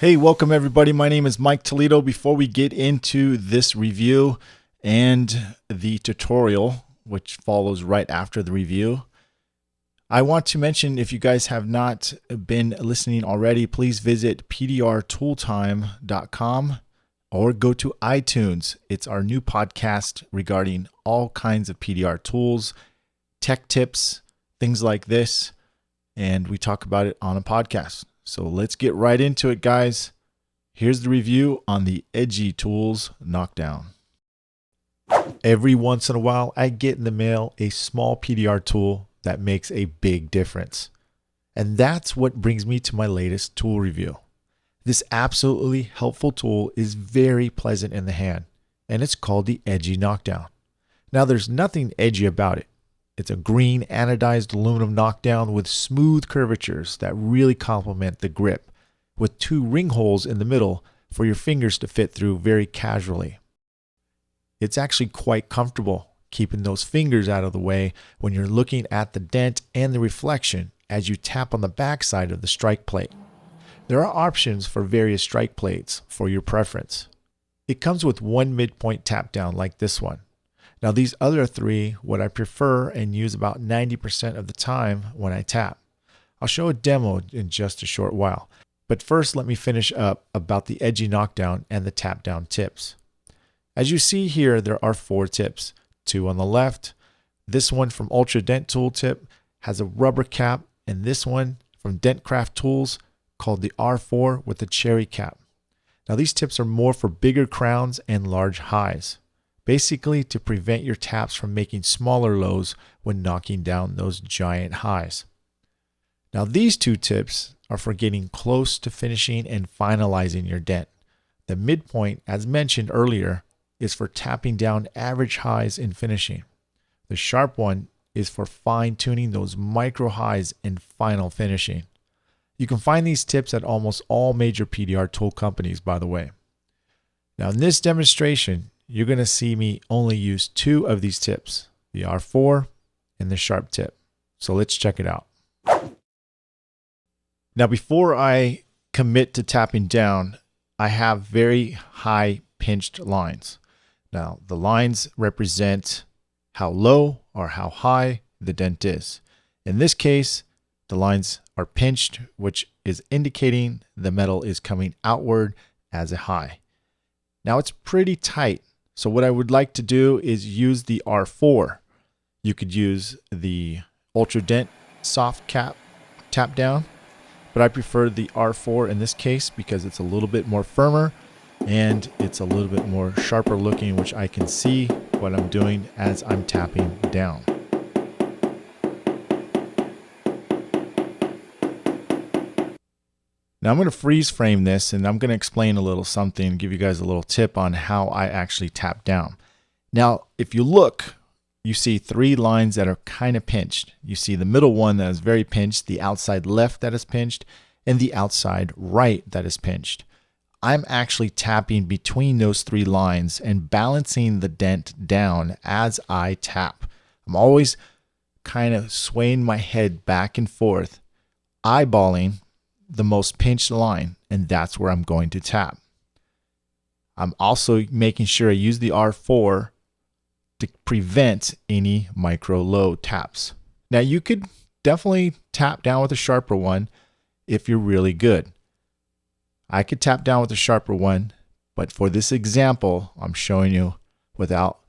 Hey, welcome everybody. My name is Mike Toledo. Before we get into this review and the tutorial, which follows right after the review, I want to mention, if you guys have not been listening already, please visit pdrtooltime.com or go to iTunes. It's our new podcast regarding all kinds of PDR tools, tech tips, things like this, and we talk about it on a podcast. So let's get right into it, guys. Here's the review on the Edgy Tools Knockdown. Every once in a while, I get in the mail a small PDR tool that makes a big difference. And that's what brings me to my latest tool review. This absolutely helpful tool is very pleasant in the hand, and it's called the Edgy Knockdown. Now, there's nothing edgy about it. It's a green anodized aluminum knockdown with smooth curvatures that really complement the grip, with 2 ring holes in the middle for your fingers to fit through very casually. It's actually quite comfortable, keeping those fingers out of the way when you're looking at the dent and the reflection as you tap on the backside of the strike plate. There are options for various strike plates for your preference. It comes with 1 midpoint tap down like this one. Now these other 3, what I prefer and use about 90% of the time when I tap. I'll show a demo in just a short while. But first, let me finish up about the Edgy Knockdown and the tap down tips. As you see here, there are 4 tips. 2 on the left. This one from Ultra Dent Tooltip has a rubber cap, and this one from Dentcraft Tools called the R4 with a cherry cap. Now these tips are more for bigger crowns and large highs, basically to prevent your taps from making smaller lows when knocking down those giant highs. Now these 2 tips are for getting close to finishing and finalizing your dent. The midpoint, as mentioned earlier, is for tapping down average highs in finishing. The sharp one is for fine-tuning those micro highs in final finishing. You can find these tips at almost all major PDR tool companies, by the way. Now in this demonstration, you're going to see me only use 2 of these tips, the R4 and the sharp tip. So let's check it out. Now before I commit to tapping down, I have very high pinched lines. Now, the lines represent how low or how high the dent is. In this case, the lines are pinched, which is indicating the metal is coming outward as a high. Now, it's pretty tight. So what I would like to do is use the R4. You could use the Ultra Dent soft cap tap down, but I prefer the R4 in this case because it's a little bit more firmer and it's a little bit more sharper looking, which I can see what I'm doing as I'm tapping down. Now I'm going to freeze frame this, and I'm going to explain a little something, give you guys a little tip on how I actually tap down. Now, if you look, you see 3 lines that are kind of pinched. You see the middle one that is very pinched, the outside left that is pinched, and the outside right that is pinched. I'm actually tapping between those 3 lines and balancing the dent down as I tap. I'm always kind of swaying my head back and forth, eyeballing the most pinched line, and that's where I'm going to tap. I'm also making sure I use the R4 to prevent any micro low taps. Now you could definitely tap down with a sharper one if you're really good. I could tap down with a sharper one, but for this example, I'm showing you without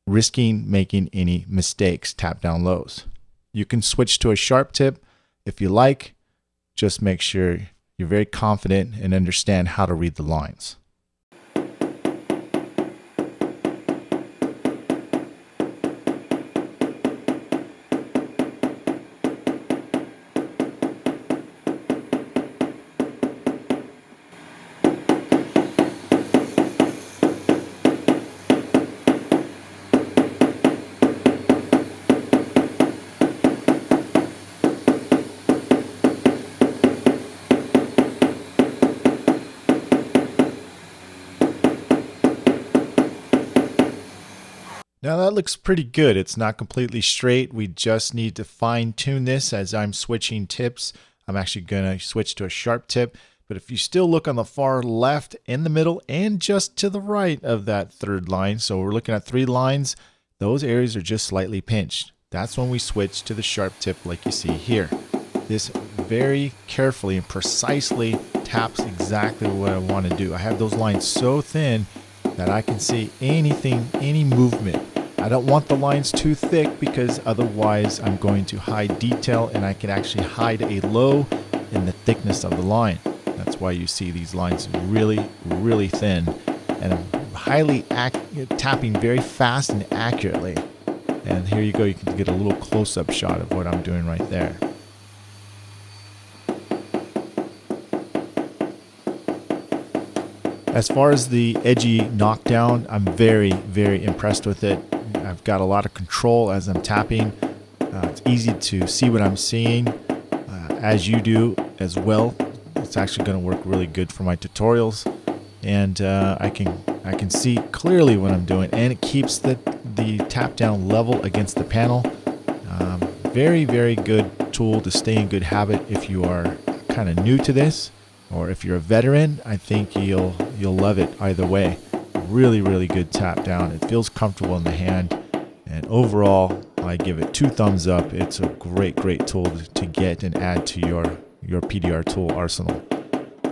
risking making any mistakes, tap down lows. You can switch to a sharp tip if you like. Just make sure you're very confident and understand how to read the lines. Now that looks pretty good. It's not completely straight. We just need to fine tune this as I'm switching tips. I'm actually going to switch to a sharp tip But if you still look on the far left, in the middle, and just to the right of that third line, so we're looking at 3 lines, those areas are just slightly pinched. That's when we switch to the sharp tip like you see here. This very carefully and precisely taps exactly what I want to do. I have those lines so thin that I can see anything, any movement. I don't want the lines too thick because otherwise I'm going to hide detail, and I can actually hide a low in the thickness of the line. That's why you see these lines really, really thin, and I'm highly tapping very fast and accurately. And here you go, you can get a little close-up shot of what I'm doing right there. As far as the Edgy Knockdown, I'm very, very impressed with it. I've got a lot of control as I'm tapping. It's easy to see what I'm seeing, as you do as well. It's actually going to work really good for my tutorials, and I can see clearly what I'm doing, and it keeps the tap down level against the panel. Very, very good tool to stay in good habit if you are kind of new to this, or if you're a veteran. I think you'll love it either way. Really, really good tap down. It feels comfortable in the hand, and overall I give it 2 thumbs up. It's a great tool to get and add to your PDR tool arsenal.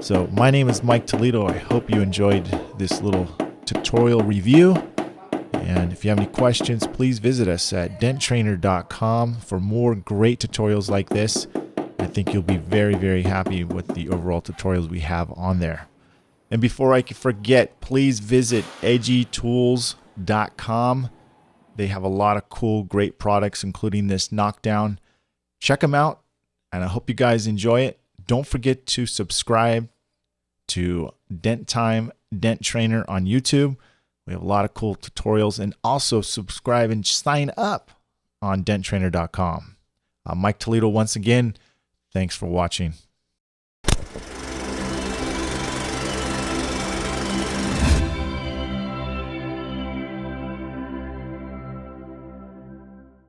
So my name is Mike Toledo. I hope you enjoyed this little tutorial review, and if you have any questions, please visit us at denttrainer.com for more great tutorials like this. I think you'll be very, very happy with the overall tutorials we have on there. And before I forget, please visit edgytools.com. They have a lot of cool, great products, including this Knockdown. Check them out, and I hope you guys enjoy it. Don't forget to subscribe to Dent Time Dent Trainer on YouTube. We have a lot of cool tutorials, and also subscribe and sign up on denttrainer.com. I'm Mike Toledo once again. Thanks for watching.